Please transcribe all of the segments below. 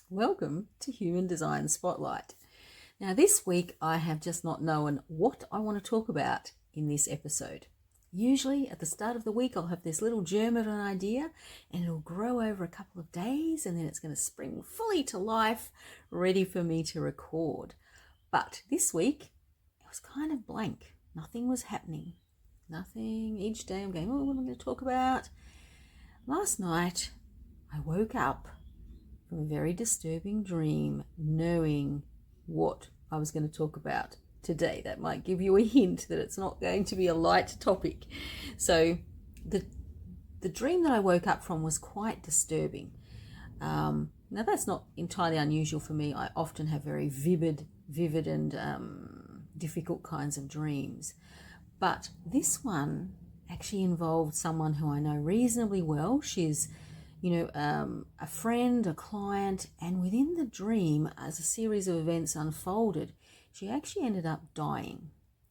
Welcome to Human Design Spotlight. Now this week I have just not known what I want to talk about in this episode. Usually at the start of the week I'll have this little germ of an idea and it'll grow over a couple of days and then it's going to spring fully to life, ready for me to record. But this week it was kind of blank. Nothing was happening. Nothing. Each day I'm going, what am I going to talk about? Last night I woke up from a very disturbing dream, knowing what I was going to talk about today. That might give you a hint that it's not going to be a light topic. So the dream that I woke up from was quite disturbing. Now that's not entirely unusual for me. I often have very vivid and difficult kinds of dreams. But this one actually involved someone who I know reasonably well. She's a friend, a client, and within the dream, as a series of events unfolded, she actually ended up dying.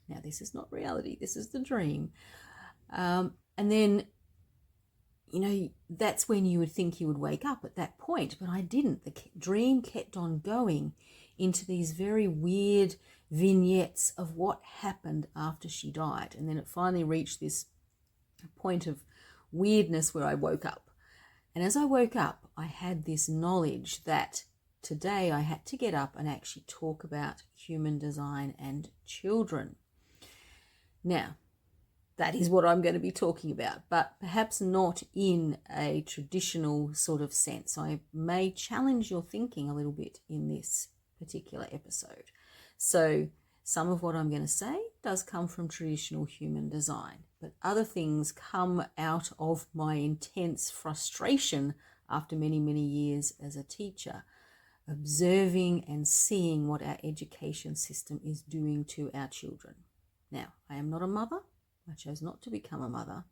Now, this is not reality. This is the dream. And then, that's when you would think you would wake up at that point, but I didn't. The dream kept on going into these very weird vignettes of what happened after she died. And then it finally reached this point of weirdness where I woke up. And as I woke up, I had this knowledge that today I had to get up and actually talk about human design and children. Now, that is what I'm going to be talking about, but perhaps not in a traditional sort of sense. I may challenge your thinking a little bit in this particular episode. So some of what I'm going to say does come from traditional human design, but other things come out of my intense frustration after many, many years as a teacher, observing and seeing what our education system is doing to our children. Now, I am not a mother. I chose not to become a mother,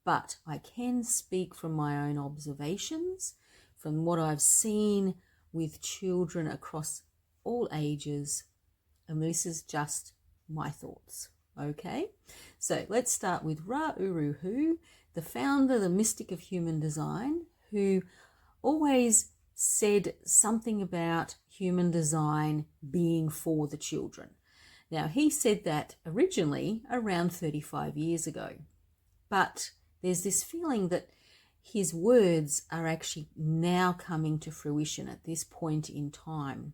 but I can speak from my own observations, from what I've seen with children across all ages, and this is just my thoughts, okay? So let's start with Ra Uru Hu, the founder, the mystic of human design, who always said something about human design being for the children. Now, he said that originally around 35 years ago, but there's this feeling that his words are actually now coming to fruition at this point in time.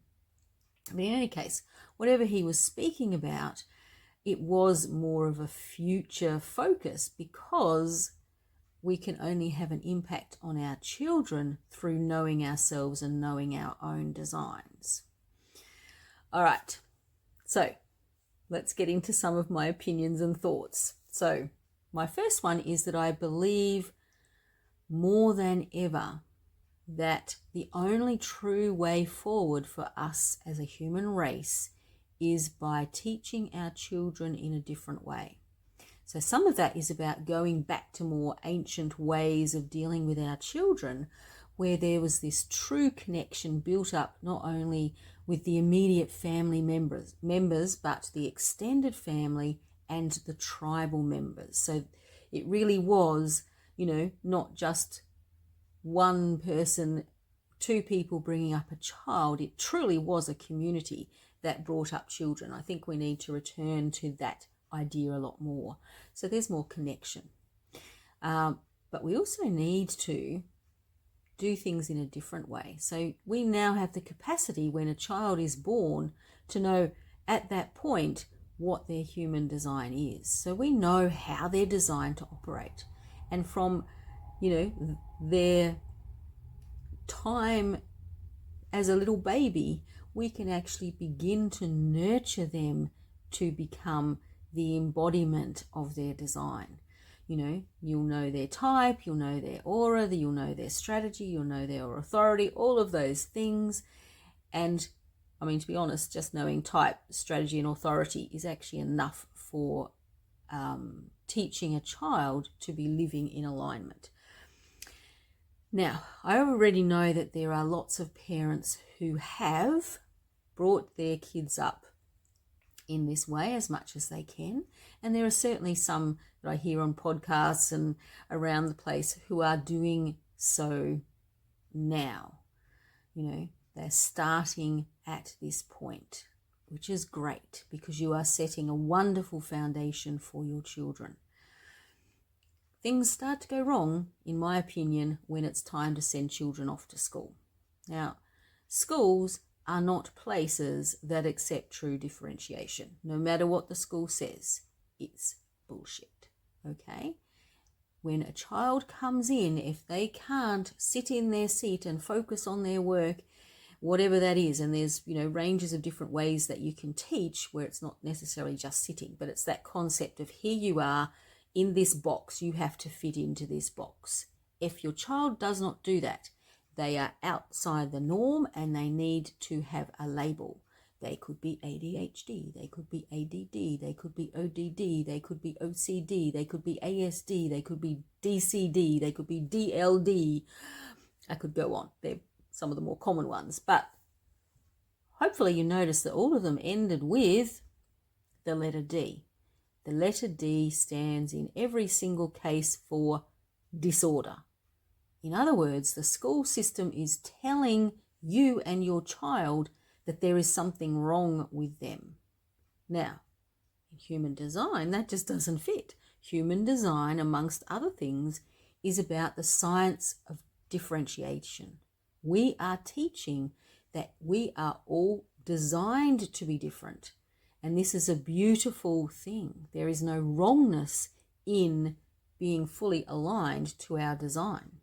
But in any case, whatever he was speaking about, it was more of a future focus because we can only have an impact on our children through knowing ourselves and knowing our own designs. All right, so let's get into some of my opinions and thoughts. So my first one is that I believe more than ever that the only true way forward for us as a human race is by teaching our children in a different way. So some of that is about going back to more ancient ways of dealing with our children, where there was this true connection built up not only with the immediate family members, but the extended family and the tribal members. So it really was, not just one person, two people bringing up a child. It truly was a community that brought up children. I think we need to return to that idea a lot more. So there's more connection. But we also need to do things in a different way. So we now have the capacity when a child is born to know at that point what their human design is. So we know how they're designed to operate. And from their time as a little baby, we can actually begin to nurture them to become the embodiment of their design. You'll know their type, you'll know their aura, you'll know their strategy, you'll know their authority, all of those things. And to be honest, just knowing type, strategy, and authority is actually enough for teaching a child to be living in alignment. Now, I already know that there are lots of parents who have brought their kids up in this way as much as they can. And there are certainly some that I hear on podcasts and around the place who are doing so now. They're starting at this point, which is great because you are setting a wonderful foundation for your children. Things start to go wrong, in my opinion, when it's time to send children off to school. Now, schools are not places that accept true differentiation. No matter what the school says, it's bullshit, okay? When a child comes in, if they can't sit in their seat and focus on their work, whatever that is, and there's, ranges of different ways that you can teach where it's not necessarily just sitting, but it's that concept of here you are in this box, you have to fit into this box. If your child does not do that, they are outside the norm and they need to have a label. They could be ADHD, they could be ADD, they could be ODD, they could be OCD, they could be ASD, they could be DCD, they could be DLD. I could go on. They're some of the more common ones. But hopefully you notice that all of them ended with the letter D. The letter D stands in every single case for disorder. In other words, the school system is telling you and your child that there is something wrong with them. Now, in human design, that just doesn't fit. Human design, amongst other things, is about the science of differentiation. We are teaching that we are all designed to be different. And this is a beautiful thing. There is no wrongness in being fully aligned to our design.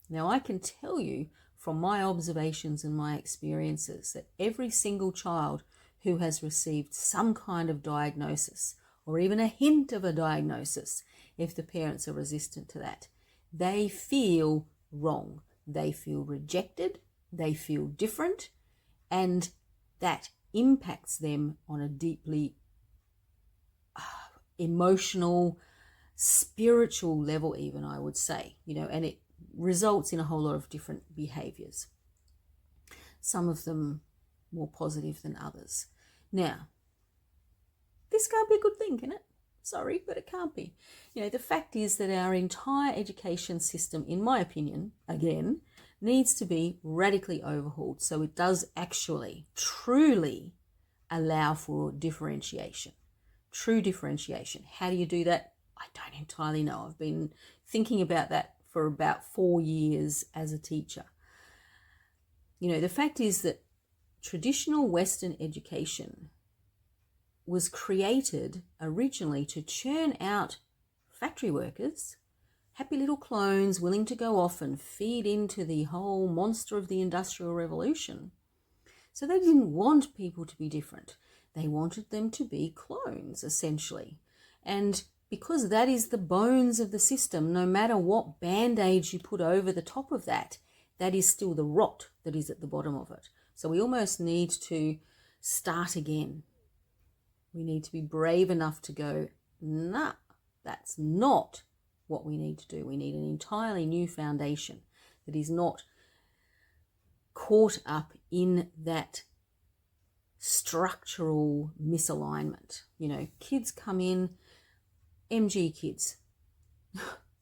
Now, I can tell you from my observations and my experiences that every single child who has received some kind of diagnosis, or even a hint of a diagnosis, if the parents are resistant to that, they feel wrong. They feel rejected. They feel different. And that impacts them on a deeply emotional, spiritual level even, I would say, and it results in a whole lot of different behaviors. Some of them more positive than others. Now, this can't be a good thing, can it? Sorry, but it can't be. The fact is that our entire education system, in my opinion, again, needs to be radically overhauled so it does actually, truly allow for differentiation. True differentiation. How do you do that? I don't entirely know. I've been thinking about that for about 4 years as a teacher. The fact is that traditional Western education was created originally to churn out factory workers, happy little clones willing to go off and feed into the whole monster of the Industrial Revolution. So they didn't want people to be different. They wanted them to be clones, essentially. And because that is the bones of the system, no matter what band-aids you put over the top of that, that is still the rot that is at the bottom of it. So we almost need to start again. We need to be brave enough to go, nah, that's not what we need to do. We need an entirely new foundation that is not caught up in that structural misalignment. Kids come in, MG kids,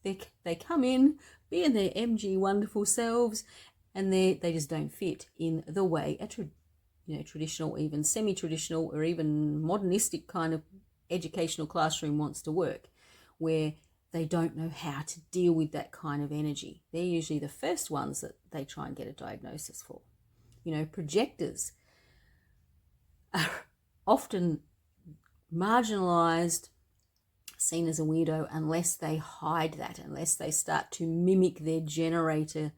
they come in being their MG wonderful selves, and they just don't fit in the way a traditional, even semi-traditional, or even modernistic kind of educational classroom wants to work, where they don't know how to deal with that kind of energy. They're usually the first ones that they try and get a diagnosis for. Projectors are often marginalized, seen as a weirdo, unless they hide that, unless they start to mimic their generator,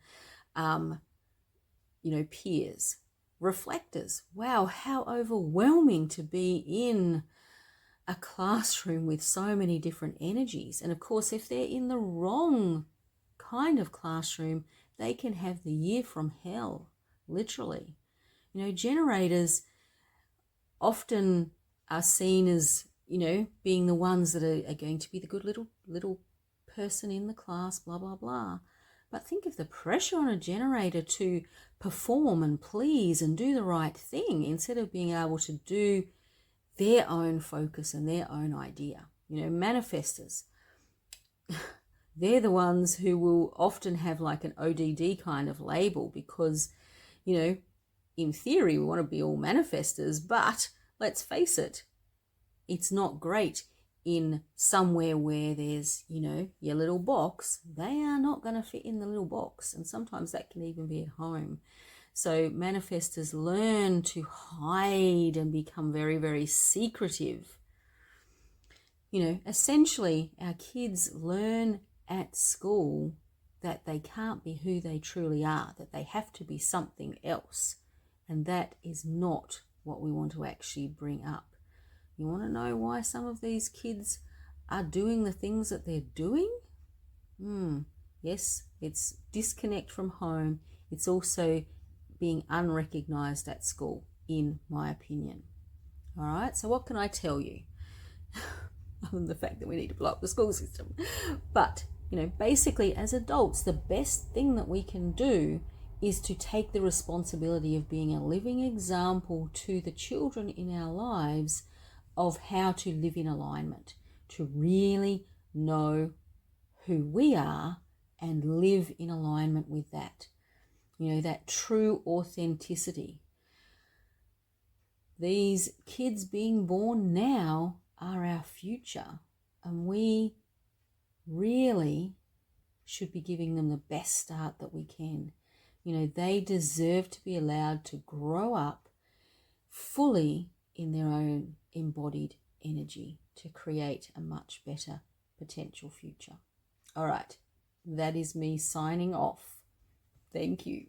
peers. Reflectors, wow, how overwhelming to be in a classroom with so many different energies. And of course, if they're in the wrong kind of classroom, they can have the year from hell, literally. Generators often are seen as, being the ones that are going to be the good little person in the class, blah, blah, blah. But think of the pressure on a generator to perform and please and do the right thing instead of being able to do their own focus and their own idea. Manifestors, they're the ones who will often have like an ODD kind of label because, in theory, we want to be all manifestors, but let's face it, it's not great in somewhere where there's, your little box. They are not going to fit in the little box. And sometimes that can even be at home. So manifestors learn to hide and become very, very secretive. Essentially, our kids learn at school that they can't be who they truly are, that they have to be something else. And that is not what we want to actually bring up. You want to know why some of these kids are doing the things that they're doing? Yes, it's disconnect from home. It's also being unrecognized at school, in my opinion. All right, so what can I tell you? Other than the fact that we need to blow up the school system. But, basically as adults, the best thing that we can do is to take the responsibility of being a living example to the children in our lives of how to live in alignment, to really know who we are and live in alignment with that. That true authenticity. These kids being born now are our future, and we really should be giving them the best start that we can. They deserve to be allowed to grow up fully in their own embodied energy to create a much better potential future. All right, that is me signing off. Thank you.